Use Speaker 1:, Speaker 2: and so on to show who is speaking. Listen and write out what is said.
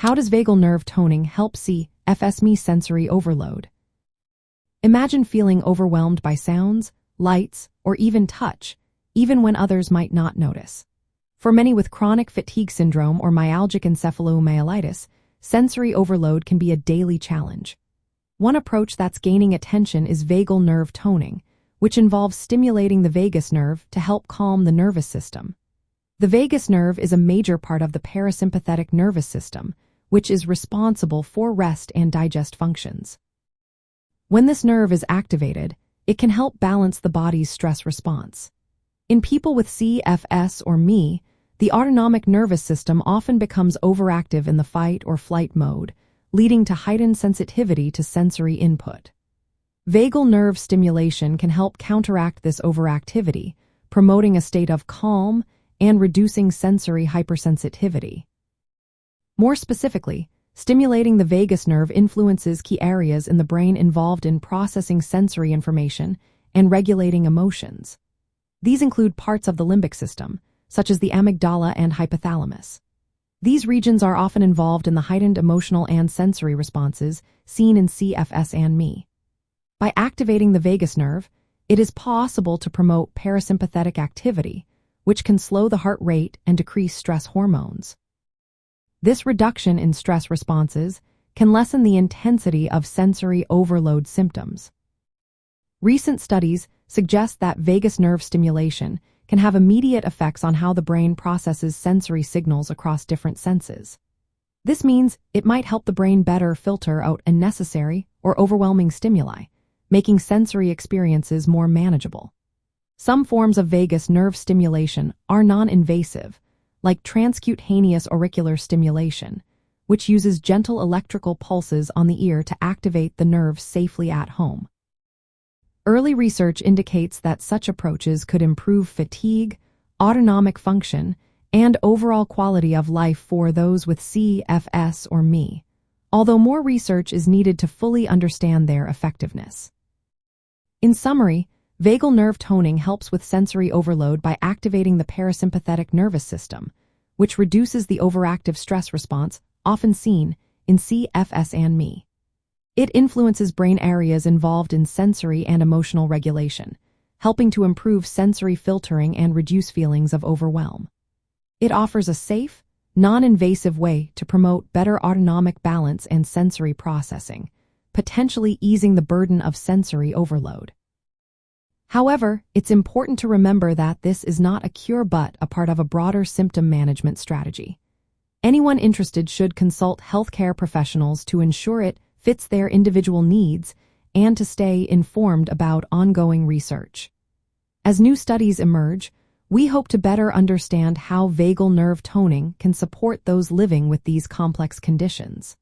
Speaker 1: How does vagal nerve toning help CFS sensory overload? Imagine feeling overwhelmed by sounds, lights, or even touch, even when others might not notice. For many with chronic fatigue syndrome or myalgic encephalomyelitis, sensory overload can be a daily challenge. One approach that's gaining attention is vagal nerve toning, which involves stimulating the vagus nerve to help calm the nervous system. The vagus nerve is a major part of the parasympathetic nervous system, which is responsible for rest and digest functions. When this nerve is activated, it can help balance the body's stress response. In people with CFS or ME, the autonomic nervous system often becomes overactive in the fight or flight mode, leading to heightened sensitivity to sensory input. Vagal nerve stimulation can help counteract this overactivity, promoting a state of calm and reducing sensory hypersensitivity. More specifically, stimulating the vagus nerve influences key areas in the brain involved in processing sensory information and regulating emotions. These include parts of the limbic system, such as the amygdala and hypothalamus. These regions are often involved in the heightened emotional and sensory responses seen in CFS and ME. By activating the vagus nerve, it is possible to promote parasympathetic activity, which can slow the heart rate and decrease stress hormones. This reduction in stress responses can lessen the intensity of sensory overload symptoms. Recent studies suggest that vagus nerve stimulation can have immediate effects on how the brain processes sensory signals across different senses. This means it might help the brain better filter out unnecessary or overwhelming stimuli, making sensory experiences more manageable. Some forms of vagus nerve stimulation are non-invasive, like transcutaneous auricular stimulation, which uses gentle electrical pulses on the ear to activate the nerve safely at home. Early research indicates that such approaches could improve fatigue, autonomic function, and overall quality of life for those with CFS or ME, although more research is needed to fully understand their effectiveness. In summary, vagal nerve toning helps with sensory overload by activating the parasympathetic nervous system, which reduces the overactive stress response often seen in CFS and ME. It influences brain areas involved in sensory and emotional regulation, helping to improve sensory filtering and reduce feelings of overwhelm. It offers a safe, non-invasive way to promote better autonomic balance and sensory processing, potentially easing the burden of sensory overload. However, it's important to remember that this is not a cure but a part of a broader symptom management strategy. Anyone interested should consult healthcare professionals to ensure it fits their individual needs and to stay informed about ongoing research. As new studies emerge, we hope to better understand how vagal nerve toning can support those living with these complex conditions.